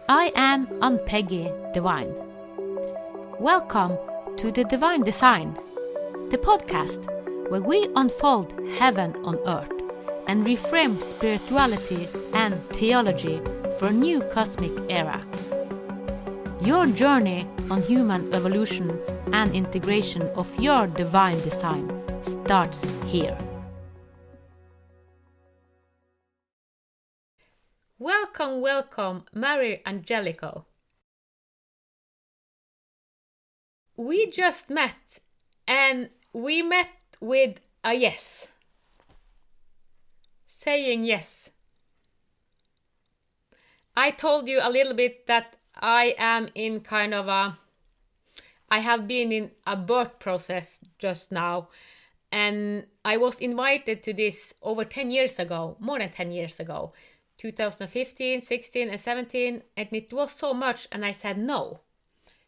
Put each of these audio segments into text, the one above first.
I am Ann-Peggy Divine. Welcome to the Divine Design, the podcast where we unfold heaven on earth and reframe spirituality and theology for a new cosmic era. Your journey on human evolution and integration of your divine design starts here. Welcome, Mary Angelico. We just met, and we met with a yes. Saying yes. I told you a little bit that I am in I have been in a birth process just now, and I was invited to this over 10 years ago, more than 10 years ago, 2015, 16 and 17, and it was so much, and I said no,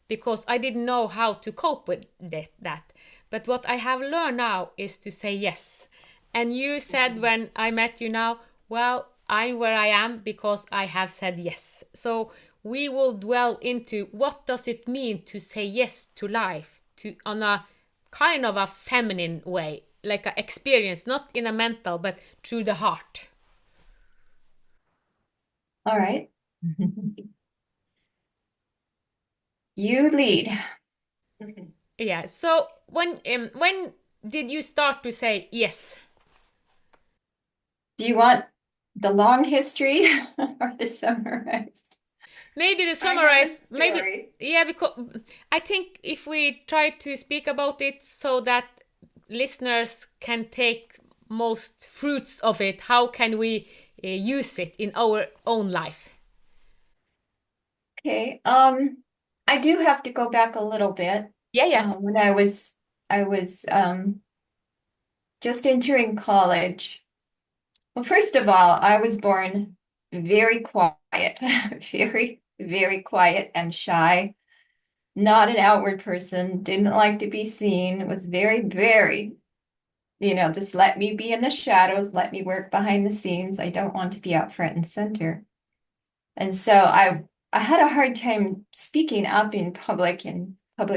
because I didn't know how to cope with that. But what I have learned now is to say yes. And you said when I met you now, well, I'm where I am because I have said yes. So we will dwell into what does it mean to say yes to life, on a kind of a feminine way, like an experience, not in a mental, but through the heart. All right. You lead. Yeah. So when did you start to say yes? Do you want the long history or the summarized? Maybe the I have a summarize, maybe, story. yeah, because I think if we try to speak about it so that listeners can take most fruits of it, how can we use it in our own life? Okay. I do have to go back a little bit. Yeah, yeah. When I was just entering college. Well, first of all, I was born very quiet, very, very quiet and shy. Not an outward person, didn't like to be seen, was very, very, just let me be in the shadows, let me work behind the scenes. I don't want to be out front and center. And so I had a hard time speaking up in public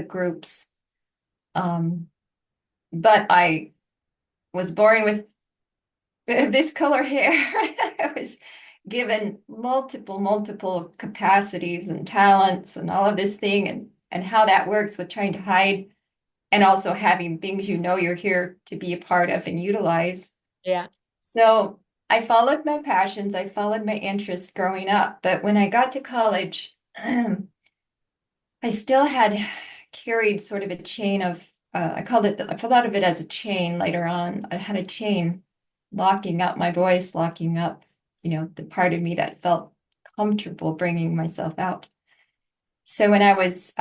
groups. Um, but I was born with this color hair. I was given multiple capacities and talents and all of this thing and how that works with trying to hide and also having things you're here to be a part of and utilize. Yeah. So I followed my passions, I followed my interests growing up. But when I got to college, I still had carried sort of a chain of, I thought of it as a chain later on. I had a chain locking up my voice, locking up, the part of me that felt comfortable bringing myself out. So when I was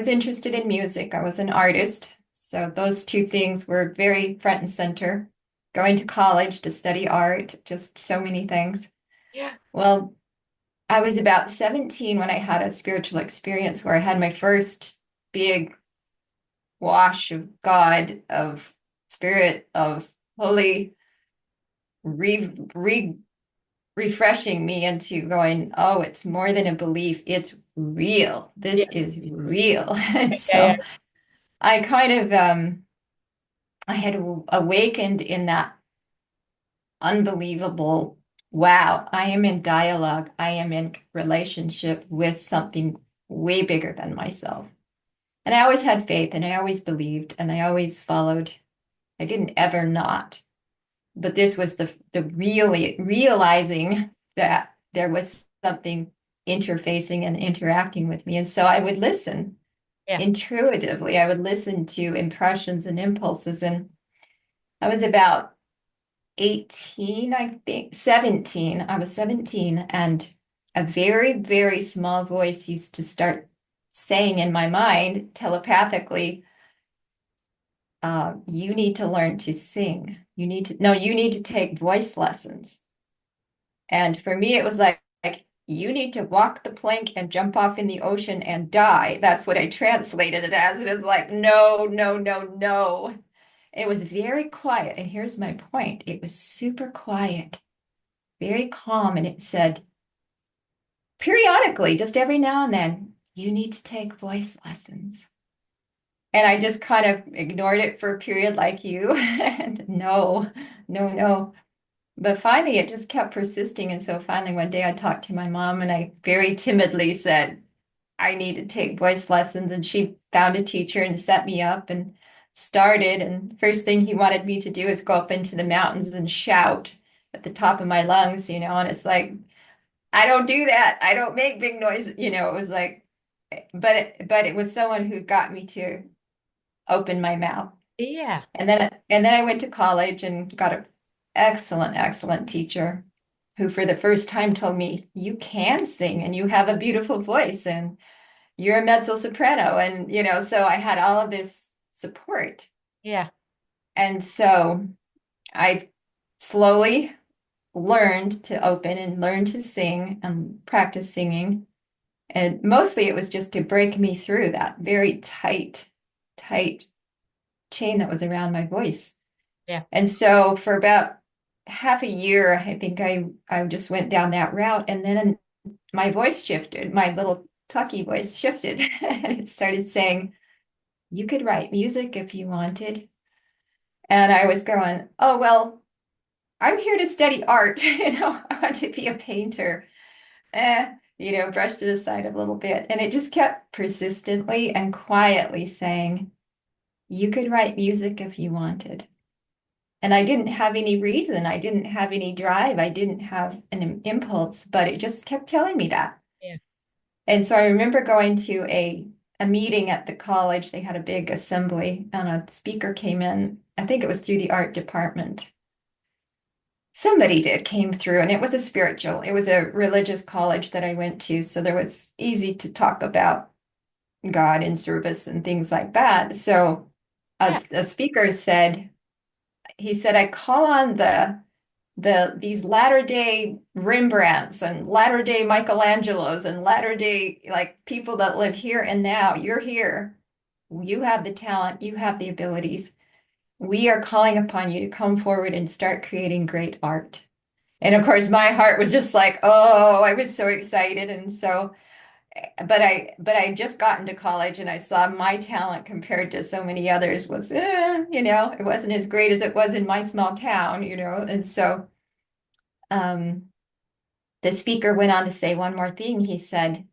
interested in music, I was an artist. So those two things were very front and center. Going to college to study art, just so many things. Yeah. Well, I was about 17 when I had a spiritual experience where I had my first big wash of God, of spirit, of holy re refreshing me into going, oh, it's more than a belief, it's real. Yeah. This is real. And Yeah. Yeah. so I kind of I had awakened in that unbelievable, wow, I am in dialogue, I am in relationship with something way bigger than myself. And I always had faith and I always believed and I always followed. I didn't ever not. But this was the really realizing that there was something interfacing and interacting with me. And so I would listen Yeah. intuitively. I would listen to impressions and impulses. And I was about 18, I think, 17. I was 17, and a very, very small voice used to start saying in my mind telepathically, you need to learn to sing. You need to take voice lessons. And for me, it was like you need to walk the plank and jump off in the ocean and die. That's what I translated it as. It is like, no, no, no, no. It was very quiet. And here's my point. It was super quiet, very calm. And it said, periodically, just every now and then, you need to take voice lessons. And I just kind of ignored it for a period like you. And no, no, no. But finally, it just kept persisting. And so finally, one day I talked to my mom and I very timidly said, I need to take voice lessons. And she found a teacher and set me up and started. And the first thing he wanted me to do is go up into the mountains and shout at the top of my lungs, and it's like, I don't do that. I don't make big noise. It was like, but it was someone who got me to open my mouth. Yeah. And then I went to college and got an excellent, excellent teacher who for the first time told me, you can sing and you have a beautiful voice and you're a mezzo soprano. And, so I had all of this support. Yeah. And so I slowly learned to open and learn to sing and practice singing. And mostly it was just to break me through that very tight, tight chain that was around my voice. Yeah. And so for about half a year, I think I just went down that route. And then my voice shifted, my little talky voice shifted, and it started saying, you could write music if you wanted. And I was going, oh, well, I'm here to study art. I want to be a painter. Brushed it aside a little bit. And it just kept persistently and quietly saying, you could write music if you wanted. And I didn't have any reason. I didn't have any drive. I didn't have an impulse, but it just kept telling me that. Yeah. And so I remember going to a meeting at the college. They had a big assembly and a speaker came in. I think it was through the art department. Somebody came through, and it was it was a religious college that I went to. So there was easy to talk about God and service and things like that. So Yeah. a speaker said, he said, I call on these latter day Rembrandts and latter day Michelangelos and latter day like people that live here and now. You're here. You have the talent, you have the abilities. We are calling upon you to come forward and start creating great art. And of course, my heart was just like, oh, I was so excited. And so, but I just got into college and I saw my talent compared to so many others was, it wasn't as great as it was in my small town, And so, um, the speaker went on to say one more thing. He said,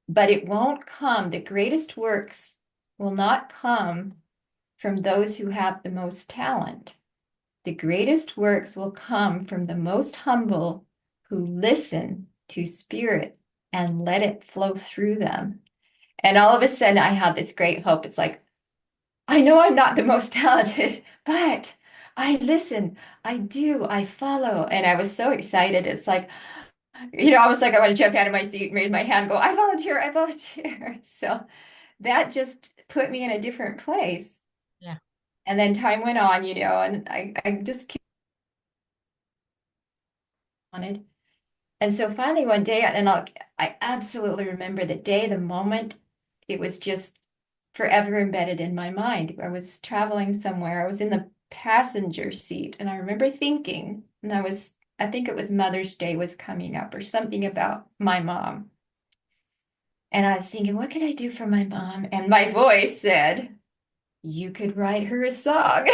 but it won't come, the greatest works will not come from those who have the most talent. The greatest works will come from the most humble who listen to spirit and let it flow through them. And all of a sudden, I had this great hope. It's like, I know I'm not the most talented, but I listen, I do, I follow. And I was so excited. It's like, almost like I want to jump out of my seat and raise my hand and go, I volunteer, I volunteer. So that just put me in a different place. Yeah. And then time went on, and I just wanted. And so finally one day, and I absolutely remember the day, the moment, it was just forever embedded in my mind. I was traveling somewhere. I was in the passenger seat, and I remember thinking, and I think it was Mother's Day was coming up or something about my mom. And I was thinking, what could I do for my mom? And my voice said, you could write her a song.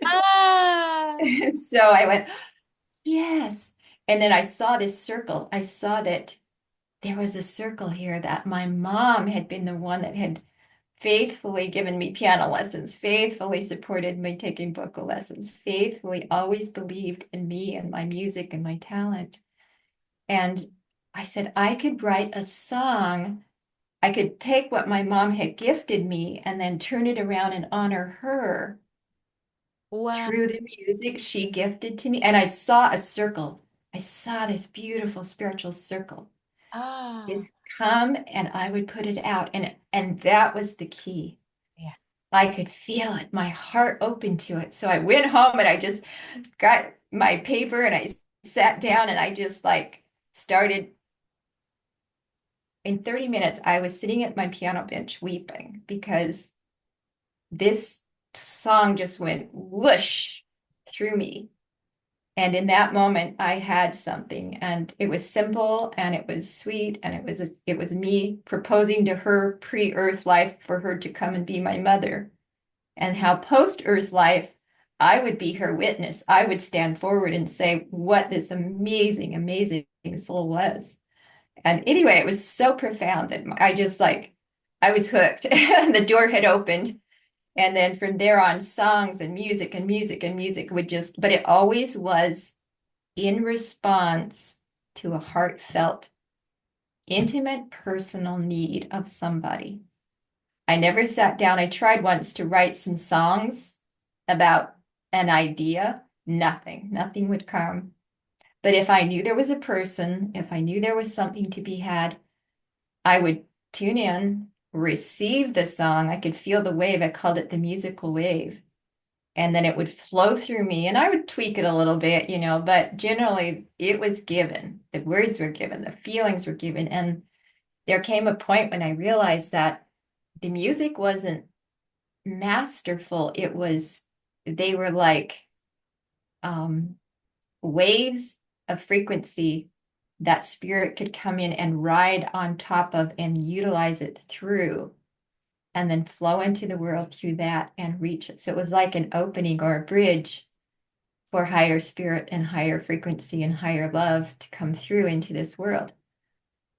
Ah. And so I went, yes. And then I saw this circle. I saw that there was a circle here that my mom had been the one that had faithfully given me piano lessons, faithfully supported me taking vocal lessons, faithfully always believed in me and my music and my talent. And I said, I could write a song. I could take what my mom had gifted me and then turn it around and honor her Wow. through the music she gifted to me. And I saw a circle. I saw this beautiful spiritual circle. Ah. Is come and I would put it out. And that was the key. Yeah. I could feel it, my heart opened to it. So I went home and I just got my paper and I sat down and I just like started. In 30 minutes, I was sitting at my piano bench weeping because this song just went whoosh through me. And in that moment, I had something, and it was simple, and it was sweet, and it was me proposing to her pre-Earth life for her to come and be my mother, and how post-Earth life, I would be her witness. I would stand forward and say what this amazing, amazing soul was. And anyway, it was so profound that I just like I was hooked. The door had opened, and then from there on, songs and music and music and music would just, but it always was in response to a heartfelt, intimate, personal need of somebody. I never sat down. I tried once to write some songs about an idea. Nothing would come. But if I knew there was a person, if I knew there was something to be had, I would tune in, receive the song. I could feel the wave. I called it the musical wave. And then it would flow through me, and I would tweak it a little bit, but generally it was given. The words were given, the feelings were given. And there came a point when I realized that the music wasn't masterful. They were like um, waves of frequency that spirit could come in and ride on top of and utilize it through, and then flow into the world through that and reach it. So it was like an opening or a bridge for higher spirit and higher frequency and higher love to come through into this world.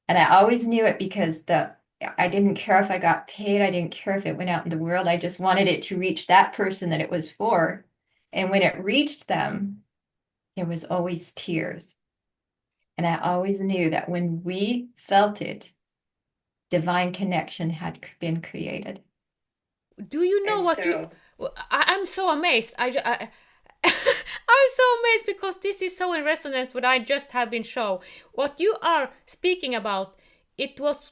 And I always knew it because I didn't care if I got paid. I didn't care if it went out in the world. I just wanted it to reach that person that it was for. And when it reached them, there was always tears. And I always knew that when we felt it, divine connection had been created. Do you know And what you? so, I'm so amazed. I'm so amazed because this is so in resonance what I just have been shown. What you are speaking about, it was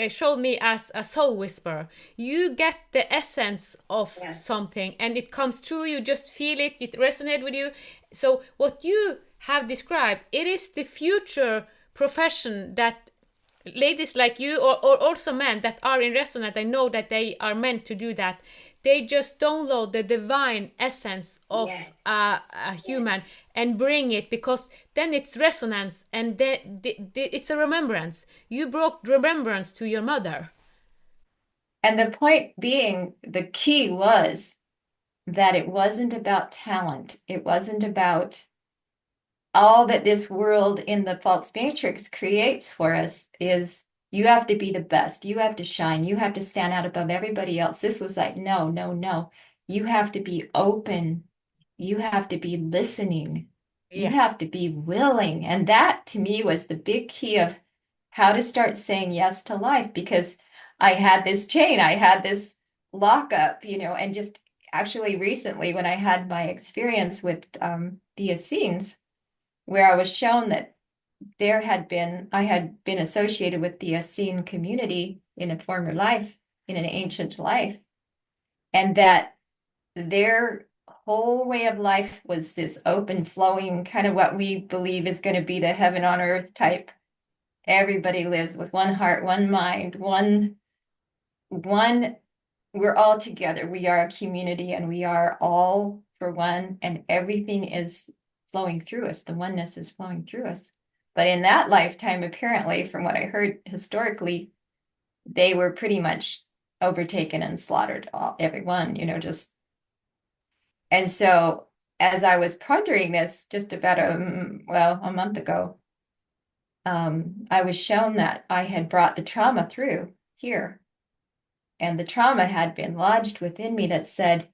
showed me as a soul whisper. You get the essence of yes, something, and it comes through. You just feel it. It resonates with you. So what you have described, it is the future profession that ladies like you, or also men that are in resonance, I know that they are meant to do that. They just download the divine essence of yes, a human yes. and bring it, because then it's resonance, and it's a remembrance. You brought remembrance to your mother. And the point being, the key was that it wasn't about talent. It wasn't about all that this world in the false matrix creates for us is you have to be the best. You have to shine. You have to stand out above everybody else. This was like, no, no, no. You have to be open. You have to be listening. You Yeah. have to be willing. And that to me was the big key of how to start saying yes to life, because I had this chain, I had this lockup, and just actually recently when I had my experience with the Essenes, where I was shown that I had been associated with the Essene community in a former life, in an ancient life, and that their whole way of life was this open, flowing, kind of what we believe is going to be the heaven on earth type. Everybody lives with one heart, one mind, one, we're all together. We are a community, and we are all for one, and everything is flowing through us. The oneness is flowing through us. But in that lifetime, apparently, from what I heard historically, they were pretty much overtaken and slaughtered, everyone, just. And so as I was pondering this just about a month ago, I was shown that I had brought the trauma through here. And the trauma had been lodged within me that said,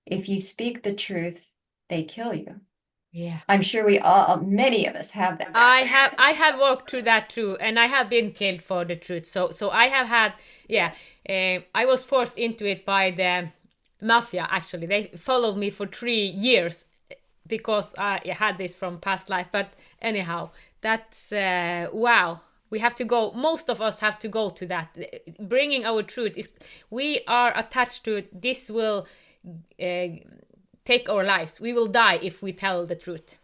if you speak the truth, they kill you. Yeah. I'm sure many of us have that. I have walked through that too, and I have been killed for the truth. So I have had, yeah. Yes. I was forced into it by the mafia. Actually, they followed me for 3 years because I had this from past life. But anyhow, that's wow. We have to go. Most of us have to go to that. Bringing our truth is. We are attached to it. This will uh, take our lives. We will die if we tell the truth.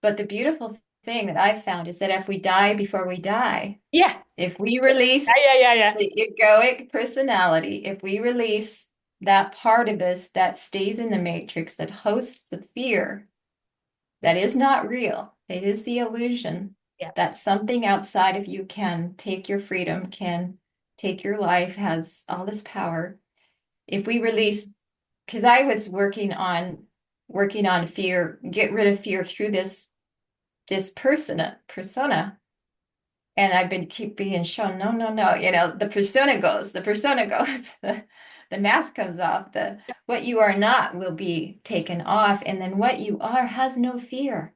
But the beautiful thing that I've found is that if we die before we die, Yeah. if we Yeah, release yeah, yeah, yeah. the egoic personality, if we release that part of us that stays in the matrix, that hosts the fear, that is not real. It is the illusion Yeah. that something outside of you can take your freedom, can take your life, has all this power. If we release, because I was working on fear, get rid of fear through this persona. And I've been keep being shown, no, no, no, the persona goes, the mask comes off, the what you are not will be taken off, and then what you are has no fear.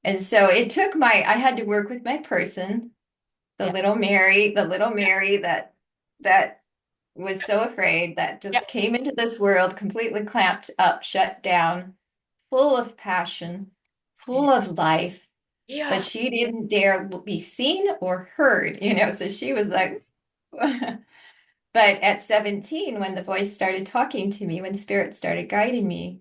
And so it took I had to work with my person, Yeah. the little Mary that was so afraid, that Yeah. just came into this world completely clamped up, shut down, full of passion, full of life, but Yeah. she didn't dare be seen or heard. So she was like, but at 17, when the voice started talking to me, when spirit started guiding me,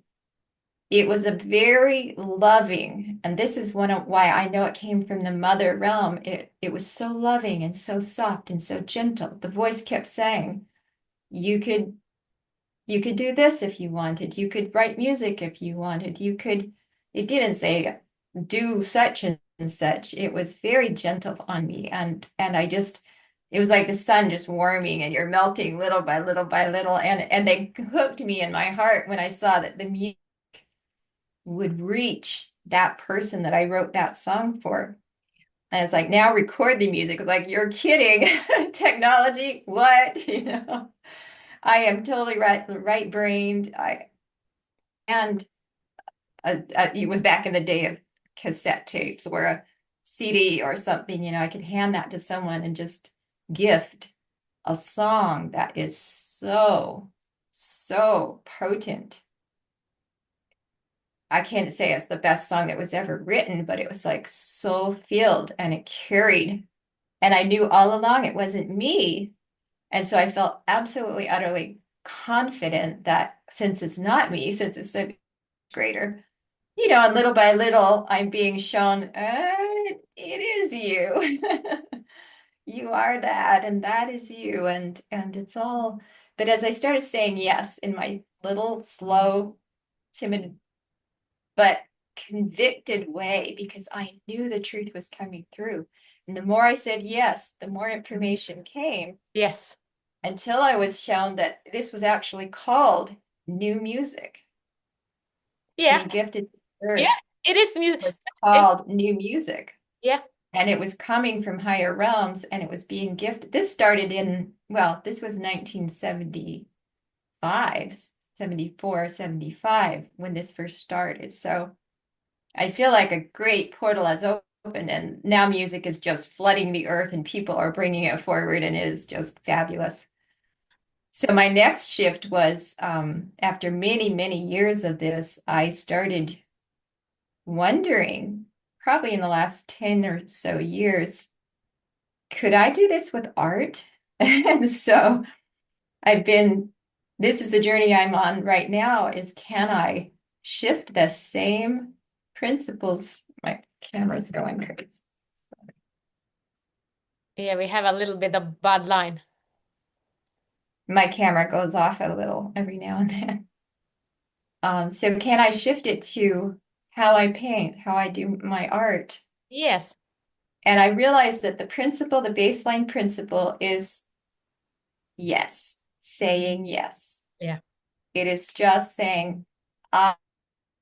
it was a very loving, and this is one of why I know it came from the mother realm. It was so loving and so soft and so gentle. The voice kept saying, you could you could do this if you wanted. You could write music if you wanted. It didn't say do such and such. It was very gentle on me. And it was like the sun just warming and you're melting little by little by little. And they hooked me in my heart when I saw that the music would reach that person that I wrote that song for. And it's like, now record the music. It's like, you're kidding. Technology, what? I am totally right brained. And it was back in the day of cassette tapes or a CD or something. I could hand that to someone and just gift a song that is so, so potent. I can't say it's the best song that was ever written, but it was like so filled and it carried. And I knew all along it wasn't me. And so I felt absolutely, utterly confident that since it's not me, since it's so greater, and little by little, I'm being shown, it is you. You are that, and that is you, and it's all. But as I started saying yes in my little, slow, timid, but convicted way, because I knew the truth was coming through. And the more I said yes, the more information came Yes. until I was shown that this was actually called new music. Yeah. Being gifted to the Yeah. earth It is music. was It, called new music. yeah. And it was coming from higher realms and it was being gifted. This started this was 1975, 74, 75 when this first started. So I feel like a great portal has opened and now music is just flooding the earth and people are bringing it forward and it is just fabulous. So my next shift was after many, many years of this, I started wondering, probably in the last 10 or so years, could I do this with art? And so this is the journey I'm on right now, is can I shift the same principles? My camera's going crazy. Yeah, we have a little bit of bad line. My camera goes off a little every now and then. So can I shift it to how I paint, how I do my art? Yes. And I realized that the baseline principle is yes, saying yes. Yeah. It is just saying, I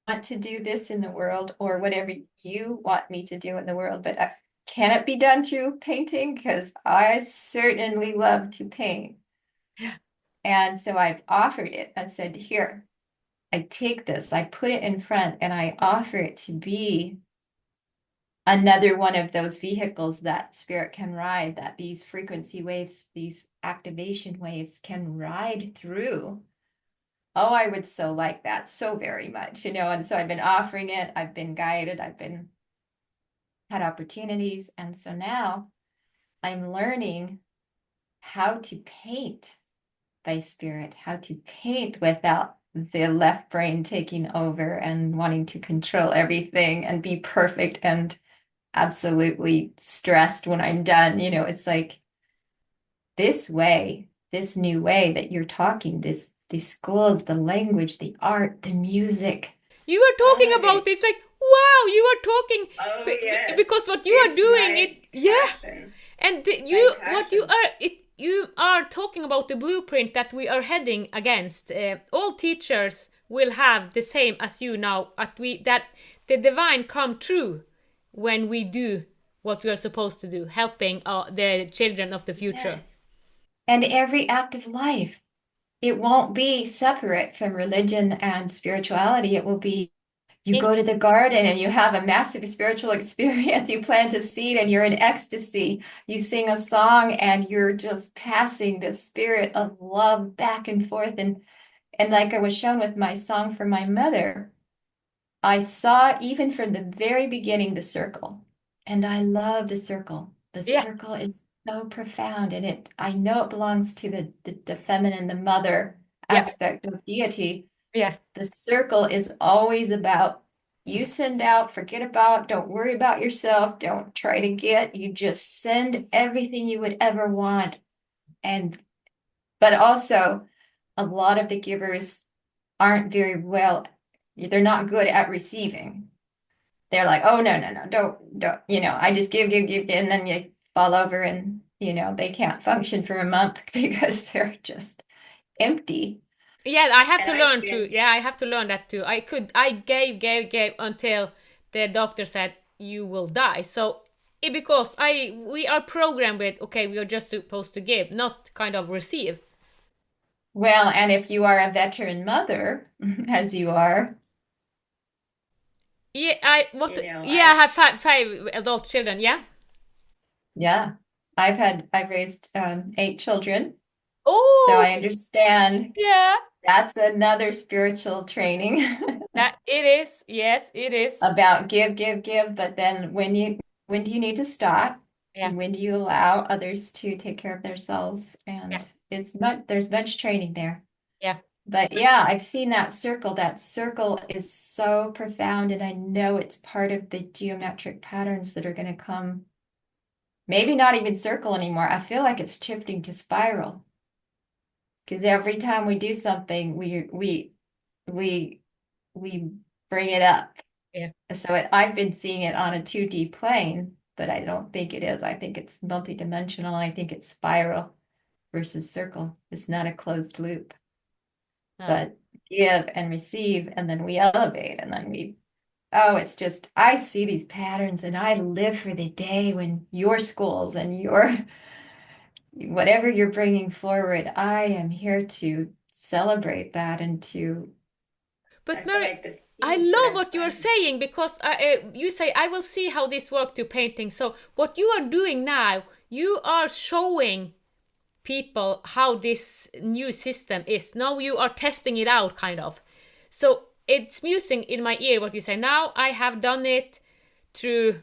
want to do this in the world or whatever you want me to do in the world, but can it be done through painting? Because I certainly love to paint. Yeah. And so I've offered it. I said, here, I take this, I put it in front, and I offer it to be another one of those vehicles that spirit can ride, that these frequency waves, these activation waves can ride through. Oh, I would so like that so very much, and so I've been offering it, I've been guided, had opportunities, and so now I'm learning how to paint by spirit, how to paint without the left brain taking over and wanting to control everything and be perfect and absolutely stressed when I'm done. It's like this new way that you're talking, this the schools, the language, the art, the music. You are talking about it. It's Right. like, wow, you are talking Oh, yes. because what you are It's doing, my it, yeah. passion. And My you, what you passion. are, you are talking about the blueprint that we are heading against. All teachers will have the same as you now. At we that the divine come true when we do what we are supposed to do, helping the children of the future. Yes. And every act of life, it won't be separate from religion and spirituality. It will be you In, go to the garden and you have a massive spiritual experience. You plant a seed and you're in ecstasy. You sing a song and you're just passing the spirit of love back and forth. And like I was shown with my song for my mother, I saw even from the very beginning the circle. And I love the circle. The yeah, circle is so profound and I know it belongs to the feminine, the mother yeah, aspect of deity. yeah. The circle is always about you send out, forget about, don't worry about yourself, don't try to get, you just send everything you would ever want. And, but also, a lot of the givers aren't very well, they're not good at receiving. They're like, oh, no, no, no, don't, I just give, and then you fall over and, they can't function for a month because they're just empty. Yeah, I have And to I've learn to. been Yeah, I have to learn that too. I gave until the doctor said you will die. So because we are programmed with, okay, we are just supposed to give, not kind of receive. Well, and if you are a veteran mother, as you are, Yeah, yeah, I I, have five adult children. Yeah. yeah, I've raised 8 children, so Oh, I understand yeah. that's another spiritual training That it is. Yes, it is. about give, but then when do you need to stop? Yeah, When do you allow others to take care of themselves? yeah, And there's much training there. yeah. But yeah, I've seen that circle. That circle is so profound, and I know it's part of the geometric patterns that are going to come. Maybe not even circle anymore. I feel like it's shifting to spiral because every time we do something, we we bring it up. Yeah. So I've been seeing it on a 2D plane, but I don't think it is. I think it's multidimensional. I think it's spiral versus circle. It's not a closed loop, Oh. but give and receive, and then we elevate, and then we oh, it's just, I see these patterns and I live for the day when your schools and your, whatever you're bringing forward, I am here to celebrate that and But I feel Mary, like the I seeds that love I'm what you are planting. saying because you say I will see how this work to painting. So what you are doing now, you are showing people how this new system is. Now you are testing it out, kind of. So it's music in my ear what you say. Now I have done it through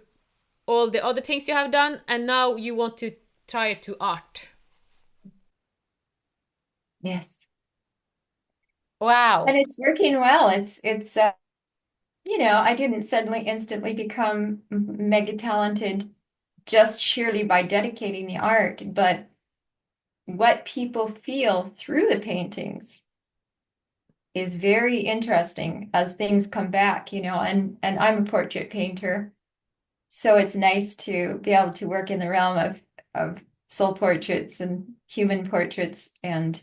all the other things you have done, and now you want to try it to art. Yes. And Wow. it's working well. I didn't suddenly instantly become mega talented just sheerly by dedicating the art, but what people feel through the paintings is very interesting as things come back, and I'm a portrait painter. So it's nice to be able to work in the realm of soul portraits and human portraits. And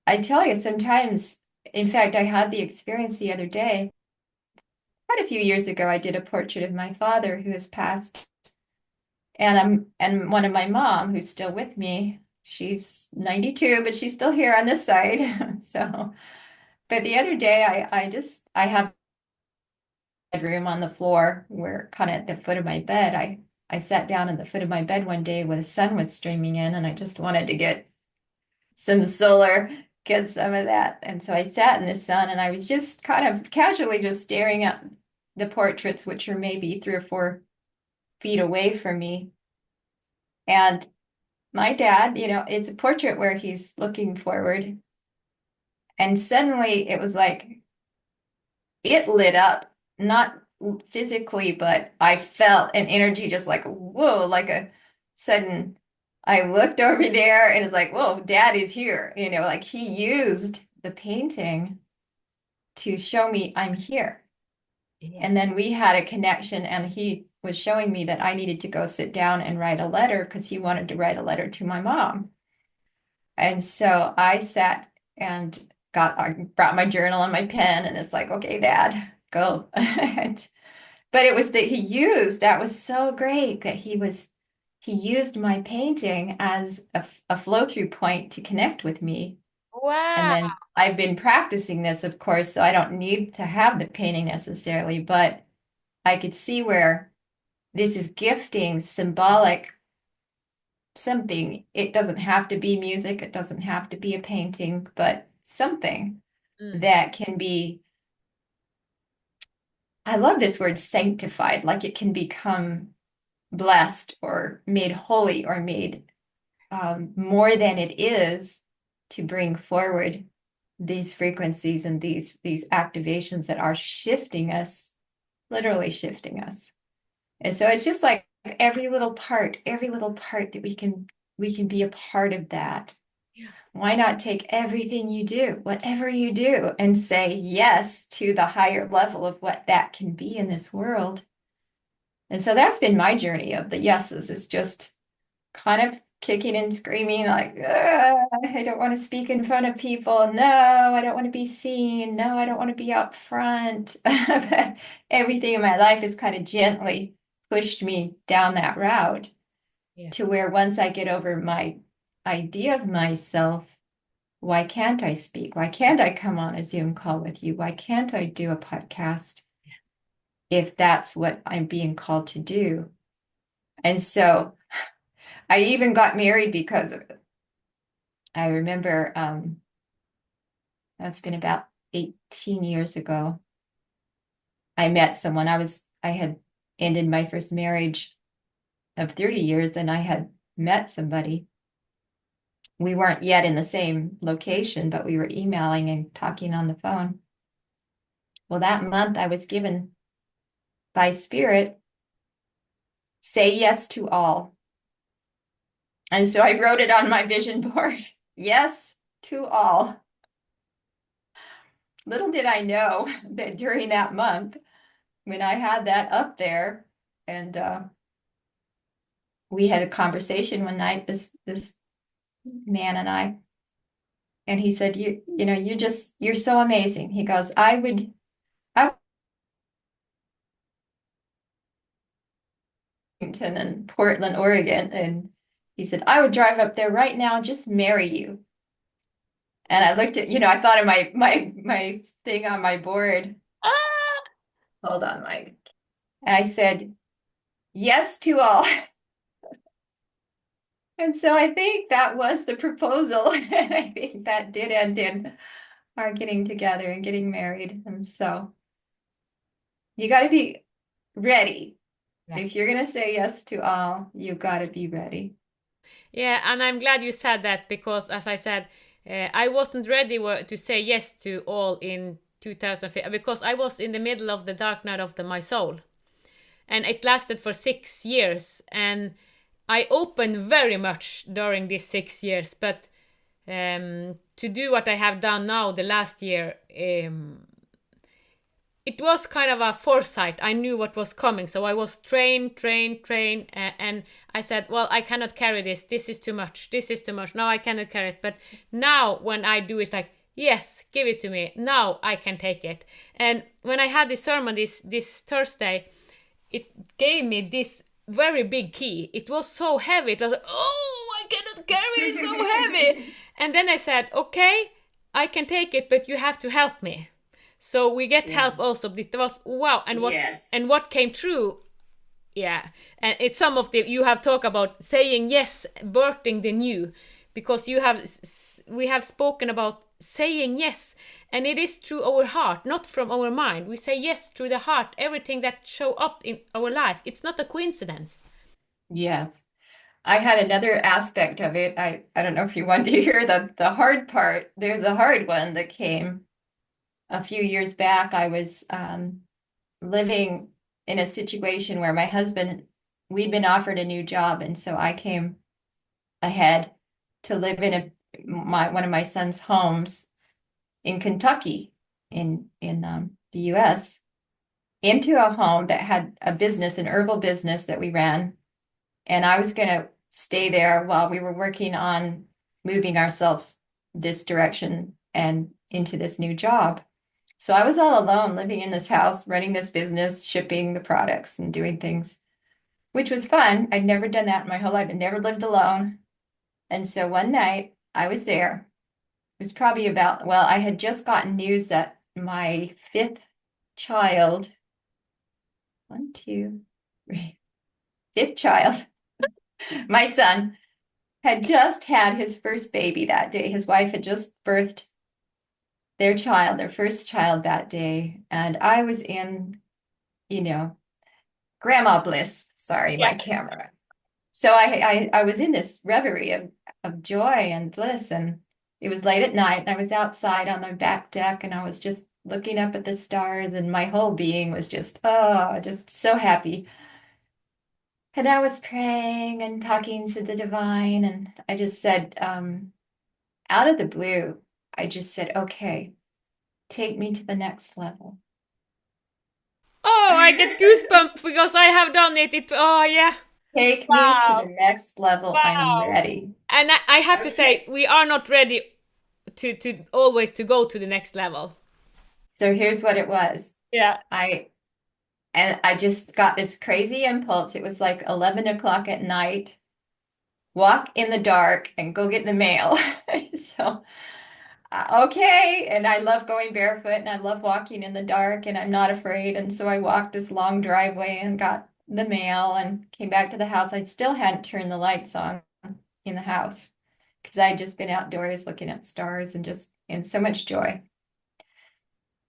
I tell you, sometimes, in fact, I had the experience the other day. Quite a few years ago, I did a portrait of my father who has passed, and one of my mom who's still with me. She's 92, but she's still here on this side. So, but the other day, I have bedroom on the floor where kind of at the foot of my bed. I sat down at the foot of my bed one day where the sun was streaming in and I just wanted to get some solar, get some of that. And so I sat in the sun and I was just kind of casually just staring at the portraits, which are maybe 3 or 4 feet away from me. And my dad, it's a portrait where he's looking forward. And suddenly it was like it lit up, not physically, but I felt an energy just like, whoa, like a sudden. I looked over there and it's like, whoa, dad is here. Like he used the painting to show me I'm here. Yeah. And then we had a connection, and he was showing me that I needed to go sit down and write a letter because he wanted to write a letter to my mom. And so I sat and I brought my journal and my pen, and it's like, okay, Dad, go. But it was that that was so great that he used my painting as a flow through point to connect with me. And Wow. then I've been practicing this, of course, so I don't need to have the painting necessarily, but I could see where this is gifting, symbolic, something. It doesn't have to be music, it doesn't have to be a painting, but something Mm. that can be, I love this word sanctified, like it can become blessed or made holy or made more than it is to bring forward these frequencies and these activations that are shifting us, literally shifting us. And so it's just like every little part that we can be a part of that. Yeah. Why not take everything you do, whatever you do, and say yes to the higher level of what that can be in this world? And so that's been my journey of the yeses. It's just kind of kicking and screaming like, I don't want to speak in front of people. No, I don't want to be seen. No, I don't want to be up front. But everything in my life has kind of gently pushed me down that route Yeah. to where once I get over my idea of myself, why can't I speak? Why can't I come on a Zoom call with you? Why can't I do a podcast if that's what I'm being called to do? And so I even got married because of it. I remember that's been about 18 years ago. I met someone. I had ended my first marriage of 30 years and I had met somebody. We weren't yet in the same location, but we were emailing and talking on the phone. Well, that month I was given by Spirit, say yes to all. And so I wrote it on my vision board, yes to all. Little did I know that during that month, when I had that up there, and we had a conversation one night, this man and I, and he said, you know, you're so amazing. He goes, I Washington and Portland, Oregon, and he said, I would drive up there right now and just marry you. And I looked at, I thought of my thing on my board. Ah, hold on, Mike. I said, yes to all. And so I think that was the proposal. And I think that did end in our getting together and getting married. And so you got to be ready. Yeah. If you're going to say yes to all, you got to be ready. Yeah, and I'm glad you said that because, as I said, I wasn't ready to say yes to all in 2015 because I was in the middle of the dark night of my soul, and it lasted for 6 years, and I opened very much during these 6 years, but to do what I have done now the last year, it was kind of a foresight. I knew what was coming, so I was trained, and I said, "Well, I cannot carry this. This is too much. This is too much. No, I cannot carry it." But now, when I do, it's like, "Yes, give it to me. Now I can take it." And when I had this sermon this Thursday, it gave me this very big key. It was so heavy. It was like, "Oh, I cannot carry it. So heavy." And then I said, "Okay, I can take it, but you have to help me." So we get Yeah. help also. It was wow, Yes. and what came true, yeah. And it's some of the you have talked about saying yes, birthing the new, because we have spoken about saying yes, and it is through our heart, not from our mind. We say yes through the heart. Everything that show up in our life, it's not a coincidence. Yes. I had another aspect of it. I don't know if you want to hear the hard part. There's a hard one that came a few years back. I was living in a situation where my husband, we'd been offered a new job, and so I came ahead to live in one of my son's homes in Kentucky, in the U.S. into a home that had a business, an herbal business that we ran. And I was going to stay there while we were working on moving ourselves this direction and into this new job. So I was all alone living in this house, running this business, shipping the products and doing things, which was fun. I'd never done that in my whole life. I'd never lived alone. And so one night I was there. It was probably about, well, I had just gotten news that my fifth child, one, two, three, fifth child, my son, had just had his first baby that day. His wife had just birthed their child, their first child that day. And I was in, you know, grandma bliss. Sorry, Yeah. my camera. So I was in this reverie of joy and bliss. And it was late at night, and I was outside on the back deck, and I was just looking up at the stars, and my whole being was just, oh, just so happy. And I was praying and talking to the divine, and I just said, out of the blue, I just said, okay, take me to the next level. Oh, I get goosebumps because I have done it. Oh, yeah. Take me to the Wow. next level. I'm Wow. ready. And I have to say, Okay. we are not ready to always to go to the next level. So here's what it was. Yeah. I I just got this crazy impulse. It was like 11 o'clock at night. Walk in the dark and go get the mail. So, okay. And I love going barefoot and I love walking in the dark and I'm not afraid. And so I walked this long driveway and got the mail and came back to the house. I still hadn't turned the lights on in the house because I'd just been outdoors looking at stars and just in so much joy.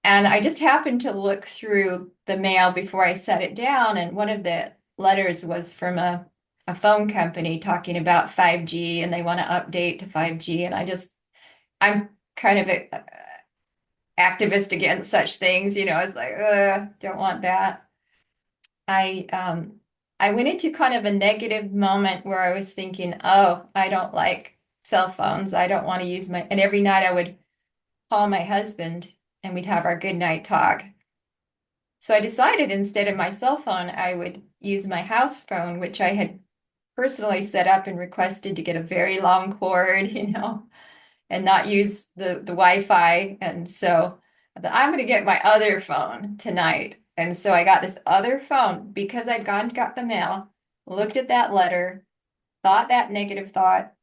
And I just happened to look through the mail before I set it down, and one of the letters was from a phone company talking about 5G and they want to update to 5G. And I'm kind of a activist against such things, you know, it's like, don't want that. I um I went into kind of a negative moment where I was thinking, oh, I don't like cell phones. I don't want to use my, and every night I would call my husband and we'd have our good night talk. So I decided instead of my cell phone, I would use my house phone, which I had personally set up and requested to get a very long cord, you know, and not use the Wi-Fi. And so I thought, I'm going to get my other phone tonight. And so I got this other phone because I'd gone got the mail, looked at that letter, thought that negative thought.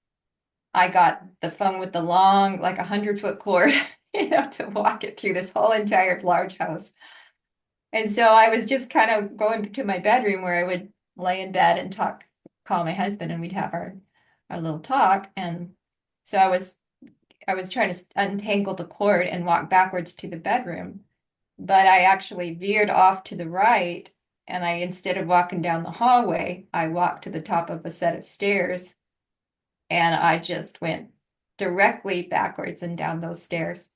I got the phone with the long, like 100-foot cord, you know, to walk it through this whole entire large house. And so I was just kind of going to my bedroom where I would lay in bed and talk, call my husband, and we'd have our little talk. And so I was trying to untangle the cord and walk backwards to the bedroom, but I actually veered off to the right. And I, instead of walking down the hallway, I walked to the top of a set of stairs and I just went directly backwards and down those stairs.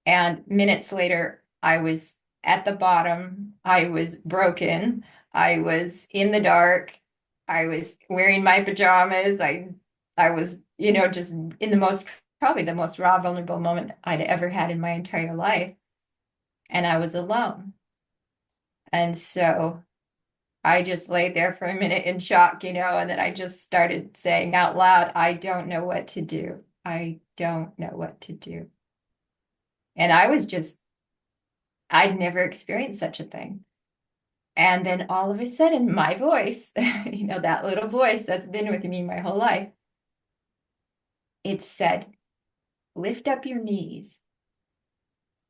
And minutes later, I was at the bottom. I was broken. I was in the dark. I was wearing my pajamas. I was, you know, just in the most, probably the most raw, vulnerable moment I'd ever had in my entire life. And I was alone. And so I just laid there for a minute in shock, you know, and then I just started saying out loud, I don't know what to do. I don't know what to do. And I was just, I'd never experienced such a thing. And then all of a sudden, my voice, you know, that little voice that's been with me my whole life, it said, lift up your knees.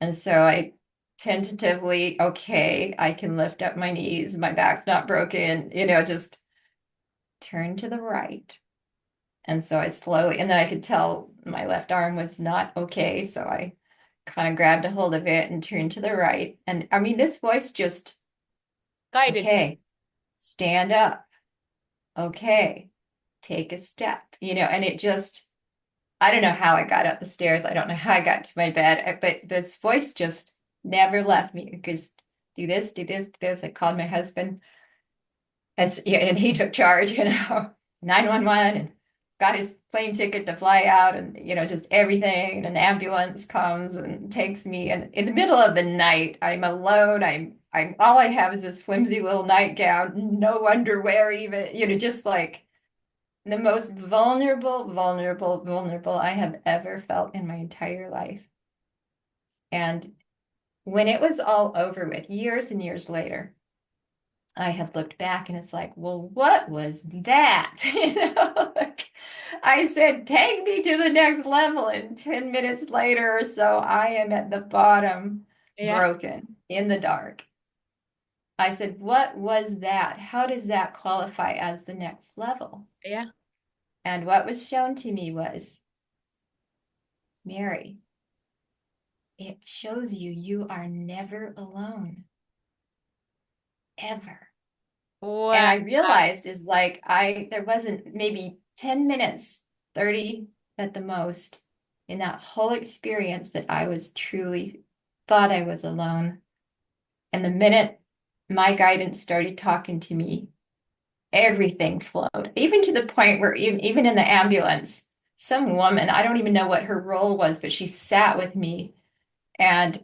And so I tentatively, okay, I can lift up my knees. My back's not broken, you know, just turn to the right. And so I slowly, and then I could tell my left arm was not okay. So I kind of grabbed a hold of it and turned to the right. And I mean, this voice just, Guided you. okay, stand up. Okay, take a step, you know, and it just, I don't know how I got up the stairs. I don't know how I got to my bed, but this voice just never left me because do this, do this, do this. I called my husband and he took charge, you know, 911 and got his plane ticket to fly out and, you know, just everything. And an ambulance comes and takes me. And in the middle of the night, I'm alone. all I have is this flimsy little nightgown, no underwear even, just like the most vulnerable I have ever felt in my entire life. And when it was all over with, years and years later, I have looked back and it's like, well, what was that? Like, I said, take me to the next level. And 10 minutes later or so, I am at the bottom, Yeah. broken in the dark. I said, what was that? How does that qualify as the next level? Yeah. And what was shown to me was, Mary, it shows you are never alone, ever. And Wow. I realized is like there wasn't maybe 10 minutes, 30 at the most in that whole experience that I was truly thought I was alone. And the minute my guidance started talking to me, everything flowed, even to the point where even in the ambulance, some woman, I don't even know what her role was, but she sat with me and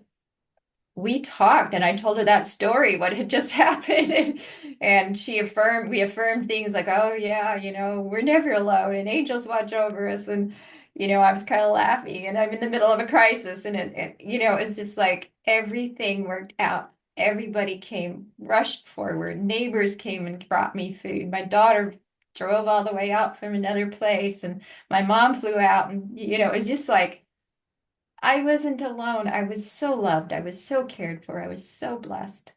we talked and I told her that story, what had just happened. And we affirmed things like, oh yeah, we're never alone and angels watch over us. And, I was kind of laughing and I'm in the middle of a crisis and it's just like everything worked out. Everybody came, rushed forward. Neighbors came and brought me food. My daughter drove all the way out from another place and my mom flew out and, it was just like, I wasn't alone. I was so loved. I was so cared for. I was so blessed.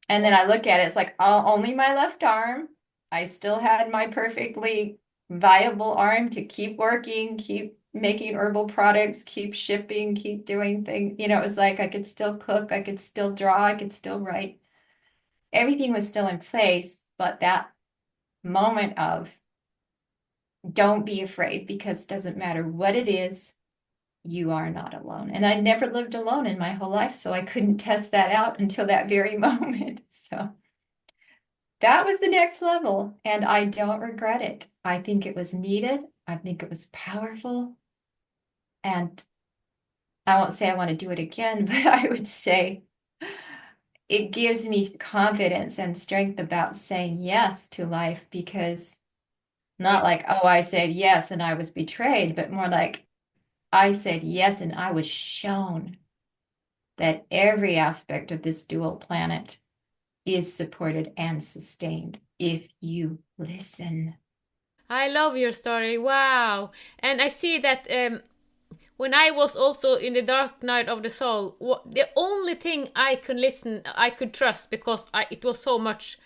And then I look at it, it's like only my left arm. I still had my perfectly viable arm to keep working, keep making herbal products, keep shipping, keep doing things. It was like I could still cook, I could still draw, I could still write. Everything was still in place, but that moment of don't be afraid because it doesn't matter what it is, you are not alone. And I never lived alone in my whole life, so I couldn't test that out until that very moment. So that was the next level, and I don't regret it. I think it was needed. I think it was powerful. And I won't say I want to do it again, but I would say it gives me confidence and strength about saying yes to life because Yeah. not like, oh, I said yes and I was betrayed, but more like I said yes and I was shown that every aspect of this dual planet is supported and sustained if you listen. I love your story. Wow. And I see that when I was also in the dark night of the soul, the only thing I could listen, I could trust because it was so much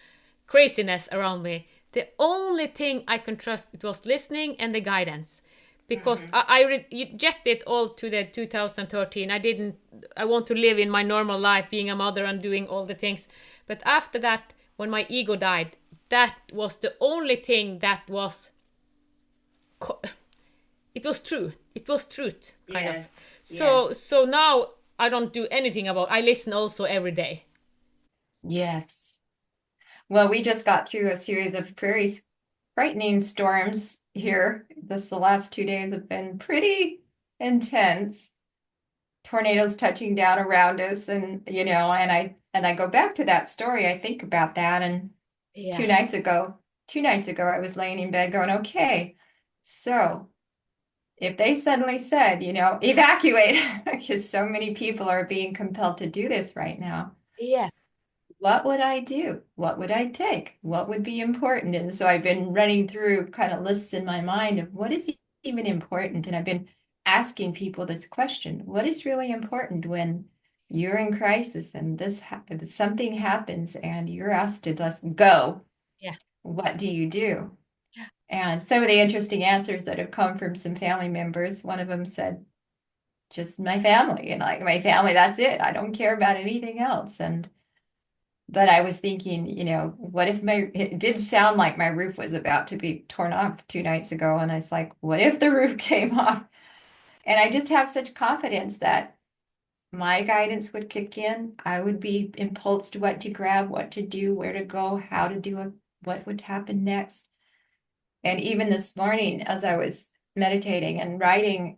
craziness around me. The only thing I can trust it was listening and the guidance, because Mm-hmm. I rejected all to the 2013. I didn't. I want to live in my normal life, being a mother and doing all the things. But after that, when my ego died, that was the only thing that was it was true. It was truth, kind of. Yes, So yes, so now I don't do anything about. I listen also every day. yes. Well, we just got through a series of very frightening storms here. The last 2 days have been pretty intense. Tornadoes touching down around us, and and I go back to that story. I think about that, and Yeah. 2 nights ago, I was laying in bed going, okay, so if they suddenly said, evacuate, because so many people are being compelled to do this right now, Yes. what would I do? What would I take? What would be important? And so I've been running through kind of lists in my mind of what is even important. And I've been asking people this question, what is really important when you're in crisis and something happens and you're asked to just go? Yeah. What do you do? And some of the interesting answers that have come from some family members, one of them said, just my family. And like my family, that's it. I don't care about anything else. And but I was thinking, what if it did sound like my roof was about to be torn off 2 nights ago. And I was like, what if the roof came off? And I just have such confidence that my guidance would kick in. I would be impulsed what to grab, what to do, where to go, how to do it, what would happen next. And even this morning, as I was meditating and writing,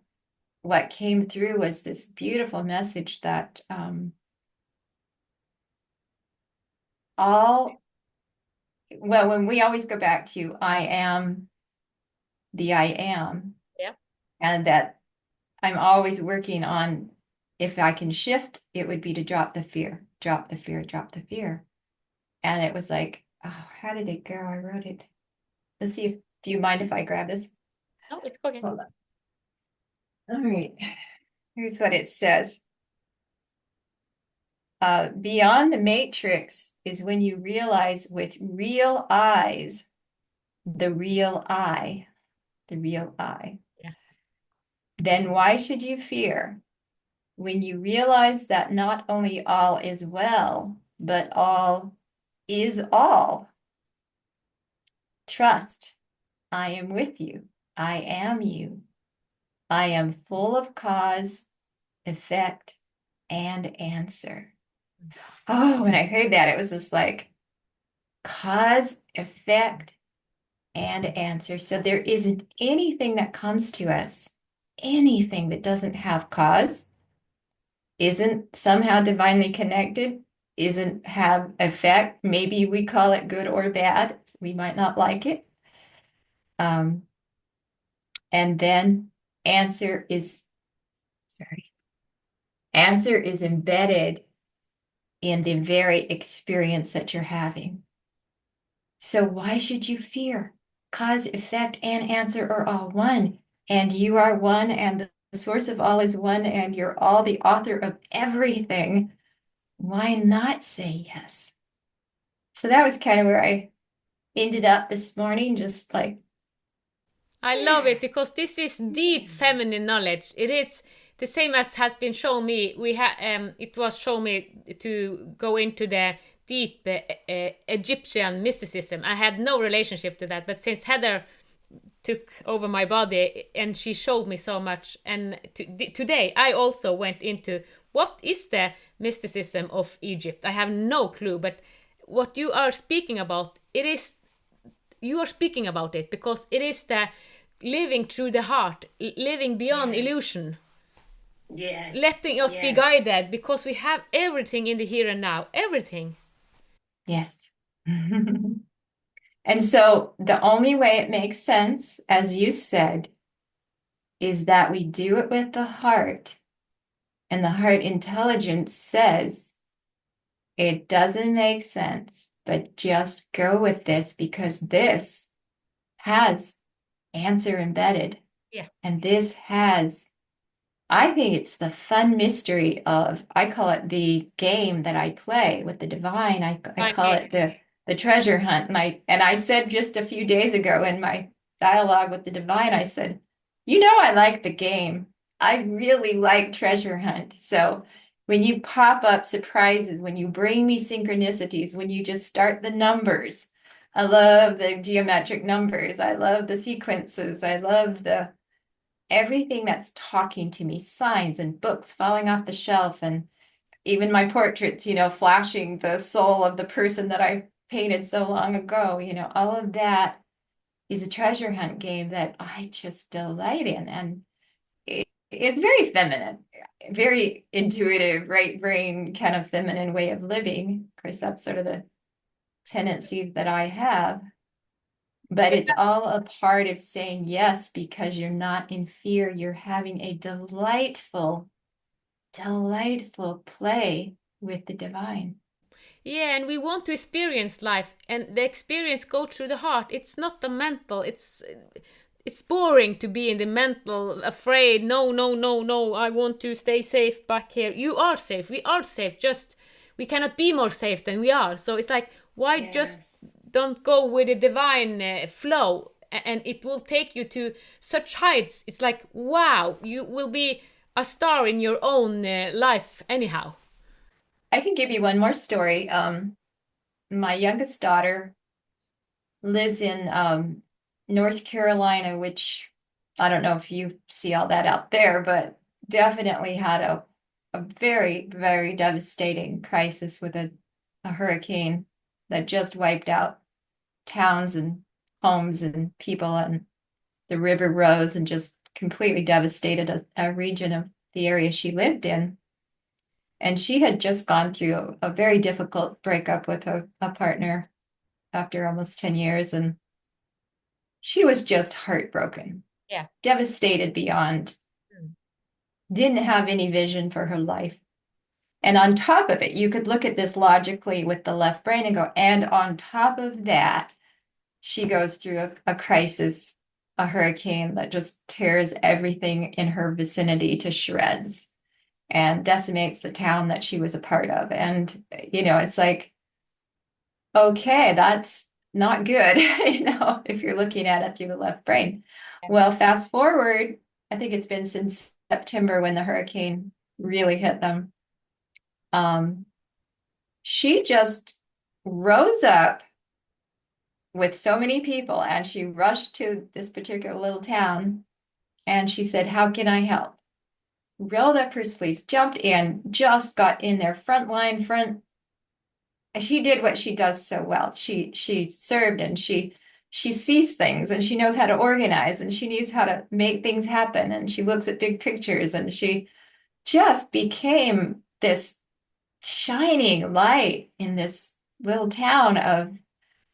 what came through was this beautiful message that all, well, when we always go back to I am the I am, Yeah. and that I'm always working on, if I can shift, it would be to drop the fear, drop the fear, drop the fear. And it was like, oh, how did it go? I wrote it. Let's see if, do you mind if I grab this? No, it's okay. Hold on. All right. Here's what it says. Beyond the matrix is when you realize with real eyes, the real I, the real I. Yeah. Then why should you fear? When you realize that not only all is well, but all is all. Trust, I am with you. I am you. I am full of cause, effect, and answer. Oh, when I heard that, it was just like cause, effect, and answer. So there isn't anything that comes to us, anything that doesn't have cause, isn't somehow divinely connected, isn't have effect. Maybe we call it good or bad. We might not like it. Um, and then answer is, sorry, answer is embedded in the very experience that you're having. So why should you fear? Cause, effect, and answer are all one, and you are one, and the source of all is one, and you're all the author of everything. Why not say yes? So that was kind of where I ended up this morning, just like, I love it because this is deep feminine knowledge. It is the same as has been shown me. It was shown me to go into the deep Egyptian mysticism. I had no relationship to that, but since Heather took over my body and she showed me so much, and today I also went into what is the mysticism of Egypt. I have no clue, but what you are speaking about, it is you are speaking about it because it is the living through the heart, living beyond yes, illusion, yes, letting us be yes, guided because we have everything in the here and now, everything. yes. And so the only way it makes sense, as you said, is that we do it with the heart. And the heart intelligence says it doesn't make sense, but just go with this because this has answer embedded. Yeah. And this has, I think it's the fun mystery of, I call it the game that I play with the divine. I Fine call game. it the treasure hunt. And I said just a few days ago in my dialogue with the divine, I said, you know, I like the game. I really like treasure hunt. So when you pop up surprises, when you bring me synchronicities, when you just start the numbers, I love the geometric numbers. I love the sequences. I love the everything that's talking to me, signs and books falling off the shelf, and even my portraits, flashing the soul of the person that I painted so long ago, all of that is a treasure hunt game that I just delight in. And it's very feminine, very intuitive, right brain kind of feminine way of living. Of course, that's sort of the tendencies that I have. But it's all a part of saying yes because you're not in fear. You're having a delightful, delightful play with the divine. Yeah, and we want to experience life, and the experience goes through the heart. It's not the mental. It's boring to be in the mental, afraid. No, no, no, no. I want to stay safe back here. You are safe. We are safe. Just we cannot be more safe than we are. So it's like, why just Yes. don't go with the divine flow, and it will take you to such heights. It's like, wow, you will be a star in your own life anyhow. I can give you one more story. My youngest daughter lives in North Carolina, which I don't know if you see all that out there, but definitely had a very, very devastating crisis with a hurricane that just wiped out towns and homes and people, and the river rose and just completely devastated a region of the area she lived in. And she had just gone through a very difficult breakup with a partner after almost 10 years. And she was just heartbroken, Yeah. devastated beyond, Mm. didn't have any vision for her life. And on top of it, you could look at this logically with the left brain and go, and on top of that, she goes through a crisis, a hurricane that just tears everything in her vicinity to shreds and decimates the town that she was a part of. And, it's like, okay, that's not good, if you're looking at it through the left brain. Yeah. Well, fast forward, I think it's been since September when the hurricane really hit them. Um, she just rose up with so many people and she rushed to this particular little town and she said, "How can I help?" Rolled up her sleeves, jumped in, just got in there, front line, front. She did what she does so well. She served and she sees things and she knows how to organize and she knows how to make things happen and she looks at big pictures and she just became this shining light in this little town of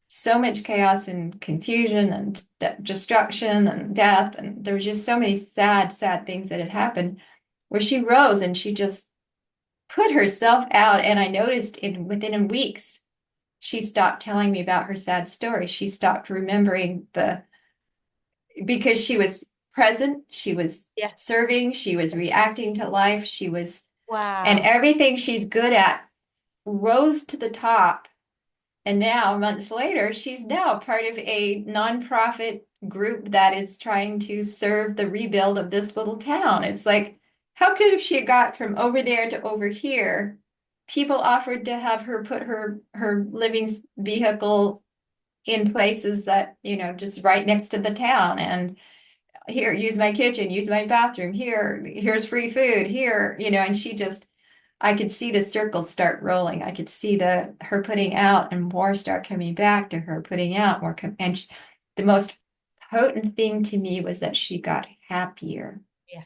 so much chaos and confusion and destruction and death. And there were just so many sad, sad things that had happened where she rose and she just put herself out. And I noticed within weeks, she stopped telling me about her sad story. She stopped remembering because she was present, she was Yeah. serving, she was reacting to life, and Wow. everything she's good at rose to the top. And now, months later, she's now part of a nonprofit group that is trying to serve the rebuild of this little town. It's like, how could have she got from over there to over here? People offered to have her put her living vehicle in places that, just right next to the town. And here, use my kitchen, use my bathroom. Here's free food. Here, and she just I could see the circles start rolling. I could see her putting out and more start coming back to her, putting out more. The most potent thing to me was that she got happier. Yeah.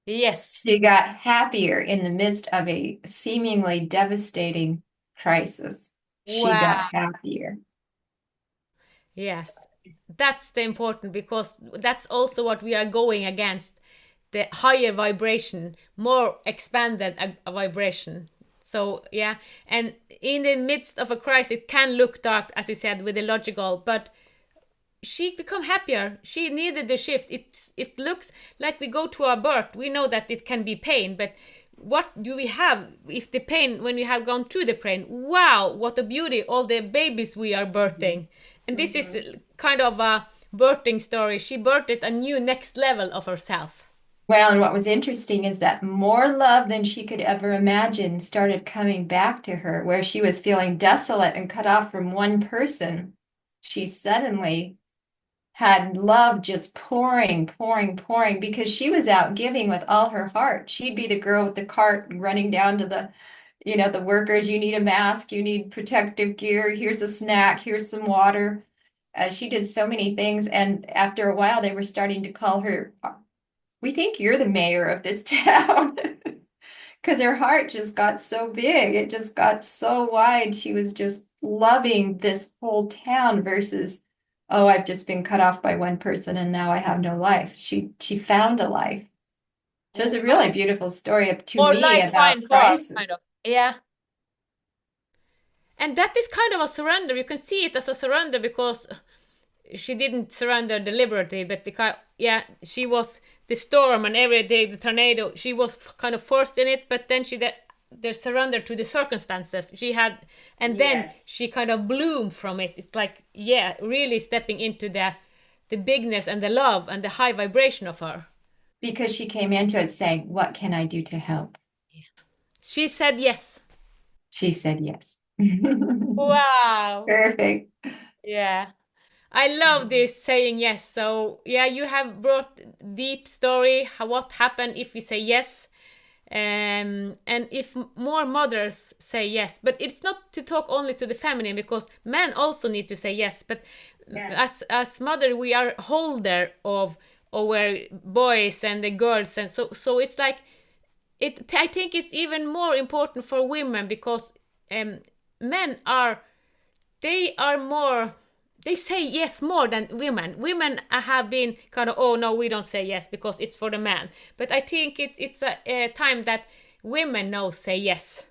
Yes. She got happier in the midst of a seemingly devastating crisis. She got Wow. happier. Yes. That's the important because that's also what we are going against, the higher vibration, more expanded a vibration. So yeah, and in the midst of a crisis, it can look dark, as you said, with the logical, but she become happier. She needed the shift. It looks like we go to our birth. We know that it can be pain, but what do we have if the pain when we have gone through the pain? Wow, what a beauty! All the babies we are birthing, and this is kind of a birthing story. She birthed a new next level of herself. Well, and what was interesting is that more love than she could ever imagine started coming back to her, where she was feeling desolate and cut off from one person. She suddenly had love just pouring, pouring, pouring because she was out giving with all her heart. She'd be the girl with the cart running down to the workers. You need a mask, you need protective gear. Here's a snack, here's some water. She did so many things. And after a while, they were starting to call her, "We think you're the mayor of this town." Because her heart just got so big. It just got so wide. She was just loving this whole town versus, "Oh, I've just been cut off by one person and now I have no life." She found a life. So it's a really beautiful story to Or me life about find her, kind crisis. of. Yeah. And that is kind of a surrender. You can see it as a surrender because she didn't surrender deliberately, but because yeah, she was the storm and every day the tornado. She was kind of forced in it, but then the surrender to the circumstances she had, and then Yes. she kind of bloomed from it. It's like yeah, really stepping into the bigness and the love and the high vibration of her. Because she came into it saying, "What can I do to help?" She said yes. She said yes. Wow. Perfect. Yeah. I love this saying yes. So yeah, you have brought deep story. What happened if we say yes, and if more mothers say yes. But it's not to talk only to the feminine because men also need to say yes. But Yeah. as mother, we are holder of our boys and the girls, and so it's like I think it's even more important for women because um, men are they are more they say yes more than women. Women have been kind of, oh no, we don't say yes because it's for the man. But I think it's a time that women now say yes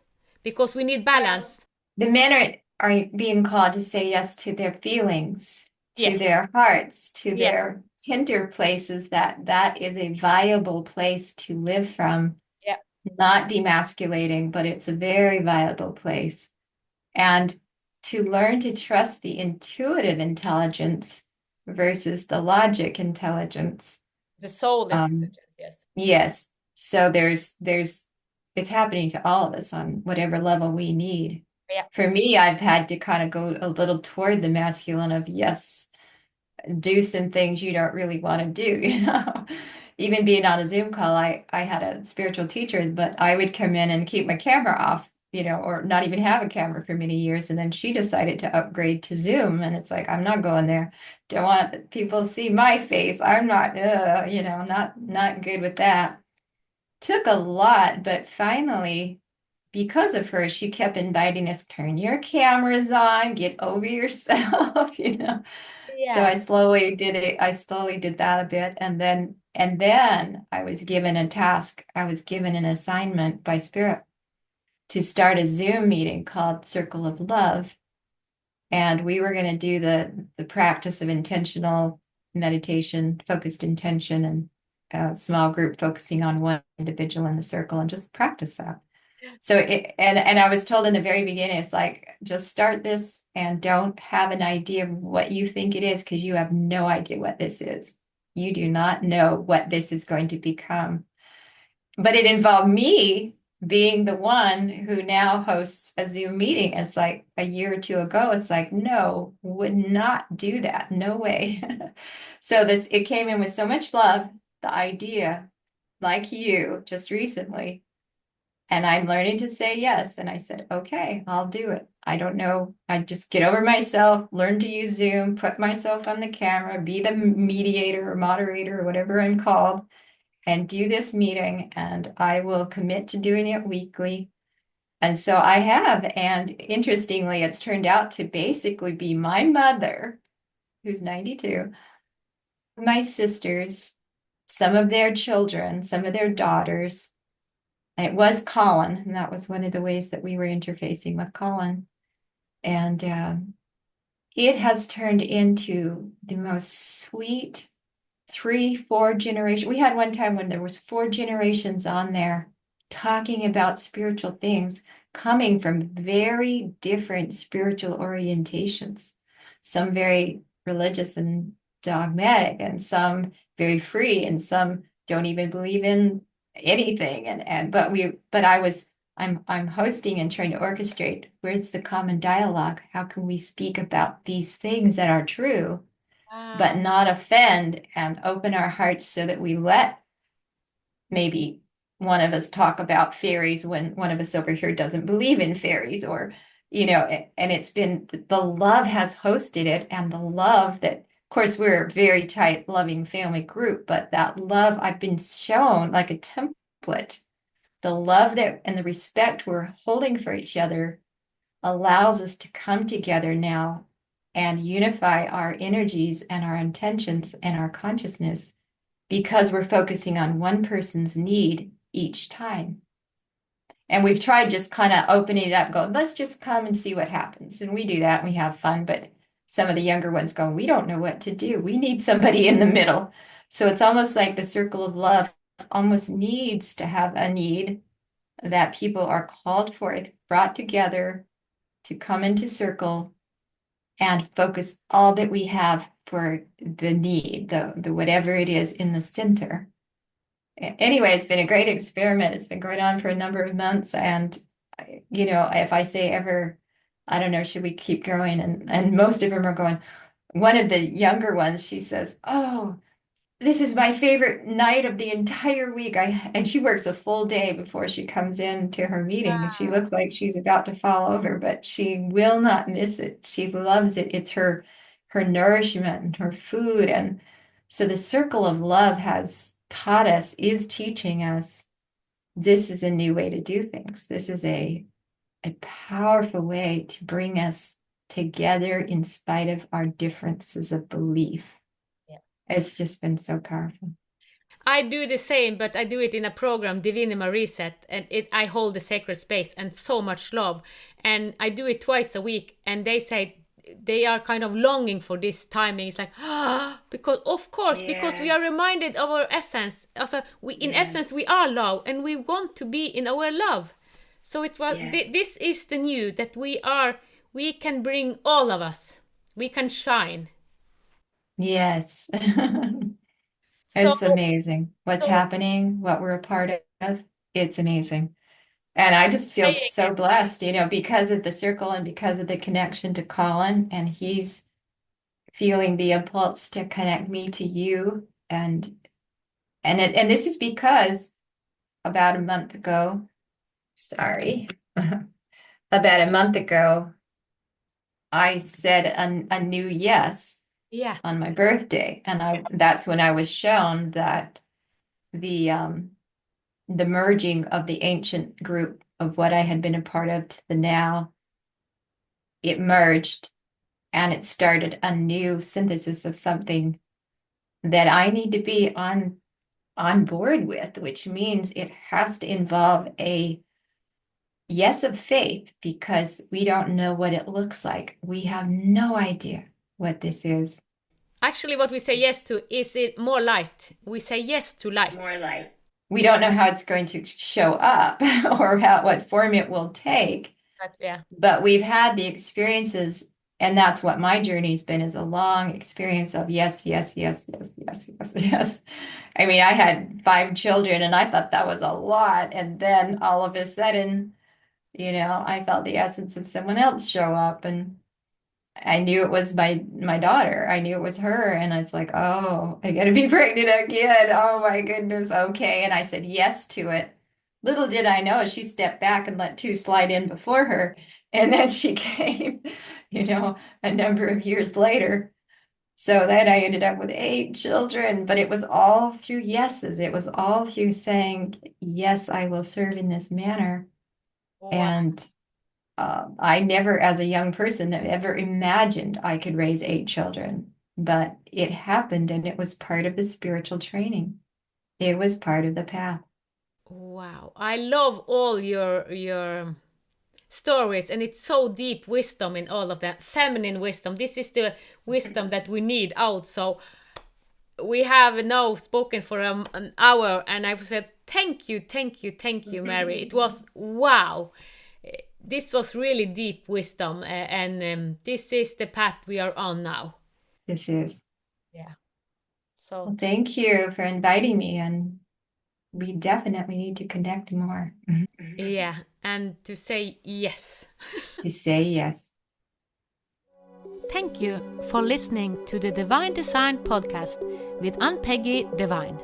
because we need Well, balance. the men are being called to say yes to their feelings, to Yes, their hearts, to yeah, their tender places, that is a viable place to live from, yeah. not demasculating, but it's a very viable place. And to learn to trust the intuitive intelligence versus the logic intelligence. The soul Um, intelligence, yes. yes. So there's it's happening to all of us on whatever level we need. Yeah. For me, I've had to kind of go a little toward the masculine of yes, do some things you don't really want to do, you know. Even being on a Zoom call, I had a spiritual teacher, but I would come in and keep my camera off, you know, or not even have a camera for many years. And then she decided to upgrade to Zoom. And it's like, I'm not going there. Don't want people to see my face. I'm not, you know, not good with that. Took a lot, but finally, because of her, she kept inviting us, turn your cameras on, get over yourself, you know. So Yeah. I slowly did it. I slowly did that a bit. And then I was given a task. I was given an assignment by Spirit to start a Zoom meeting called Circle of Love. And we were going to do the practice of intentional meditation, focused intention, and a small group focusing on one individual in the circle and just practice that. So and I was told in the very beginning, it's like just start this and don't have an idea of what you think it is because you have no idea what this is. You do not know what this is going to become. But it involved me being the one who now hosts a Zoom meeting. It's like a year or two ago, it's like, no, would not do that. No way. So this it came in with so much love, the idea, like you just recently. And I'm learning to say yes. And I said, okay, I'll do it. I don't know. I just get over myself, learn to use Zoom, put myself on the camera, be the mediator or moderator or whatever I'm called, and do this meeting. And I will commit to doing it weekly. And so I have. And interestingly, it's turned out to basically be my mother, who's 92, my sisters, some of their children, some of their daughters. It was Colin, and that was one of the ways that we were interfacing with Colin. And it has turned into the most sweet 3, 4 generations. We had one time when there was 4 generations on there talking about spiritual things coming from very different spiritual orientations. Some very religious and dogmatic, and some very free, and some don't even believe in anything. I'm hosting and trying to orchestrate where's the common dialogue? How can we speak about these things that are true, but Wow. not offend, and open our hearts so that we let maybe one of us talk about fairies when one of us over here doesn't believe in fairies, or, you know, and it's been the love has hosted it, and the love that, of course, we're a very tight, loving family group, but that love I've been shown like a template, the love that and the respect we're holding for each other allows us to come together now and unify our energies and our intentions and our consciousness because we're focusing on one person's need each time. And we've tried just kind of opening it up, go, let's just come and see what happens. And we do that and we have fun. But some of the younger ones go, we don't know what to do. We need somebody in the middle. So it's almost like the circle of love almost needs to have a need that people are called forth, brought together to come into circle and focus all that we have for the need, the whatever it is in the center. Anyway, it's been a great experiment. It's been going on for a number of months. And, you know, if I say ever, I don't know, should we keep growing? And most of them are going, one of the younger ones, she says, oh, this is my favorite night of the entire week. And she works a full day before she comes in to her meeting. She looks like she's about to fall over, but she will not miss it. She loves it. It's her nourishment and her food. And so the circle of love has taught us, is teaching us this is a new way to do things. This is a powerful way to bring us together in spite of our differences of belief. Yeah. It's just been so powerful. I do the same, but I do it in a program, Divinima Reset, and I hold the sacred space and so much love. And I do it twice a week, and they say they are kind of longing for this timing. It's like, because of course, because we are Yes. reminded of our essence. Also, in essence, we are love, and we want to be in our love. So it was. Yes. This is the new that we are. We can bring all of us. We can shine. Yes. So, It's amazing what's so happening, what we're a part of. It's amazing. And I just feel saying so it. blessed, because of the circle and because of the connection to Colin, and he's feeling the impulse to connect me to you. And this is because about a month ago, sorry, about a month ago, I said a new yes Yeah. on my birthday. And that's when I was shown that the merging of the ancient group of what I had been a part of to the now, it merged and it started a new synthesis of something that I need to be on board with, which means it has to involve a yes of faith because we don't know what it looks like. We have no idea what this is. Actually, what we say yes to is it more light. We say yes to light. More light. We don't know how it's going to show up or what form it will take, But yeah. but we've had the experiences, and that's what my journey's been, is a long experience of yes, yes, yes, yes, yes, yes, yes. I mean, I had 5 children and I thought that was a lot. And then all of a sudden, I felt the essence of someone else show up, and I knew it was my daughter. I knew it was her. And I was like, oh, I gotta be pregnant again. Oh my goodness. Okay. And I said yes to it. Little did I know, she stepped back and let 2 slide in before her. And then she came, a number of years later. So then I ended up with 8 children, but it was all through yeses. It was all through saying, yes, I will serve in this manner. Wow. And I never, as a young person, ever imagined I could raise 8 children, but it happened, and it was part of the spiritual training. It was part of the path. Wow. I love all your stories, and it's so deep wisdom in all of that. Feminine wisdom. This is the wisdom that we need out. So we have now spoken for an hour, and I've said thank you, thank you, thank you, Mary. It was wow. This was really deep wisdom, and this is the path we are on now. This is. Yeah. So Well, thank you for inviting me, and we definitely need to connect more. yeah, and to say yes. To say yes. Thank you for listening to the Divine Design podcast with Ann-Peggy Divine.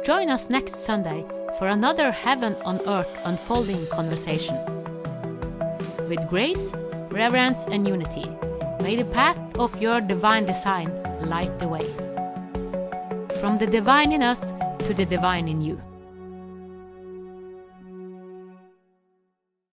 Join us next Sunday for another Heaven on Earth unfolding conversation. With grace, reverence, and unity, may the path of your divine design light the way. From the divine in us to the divine in you.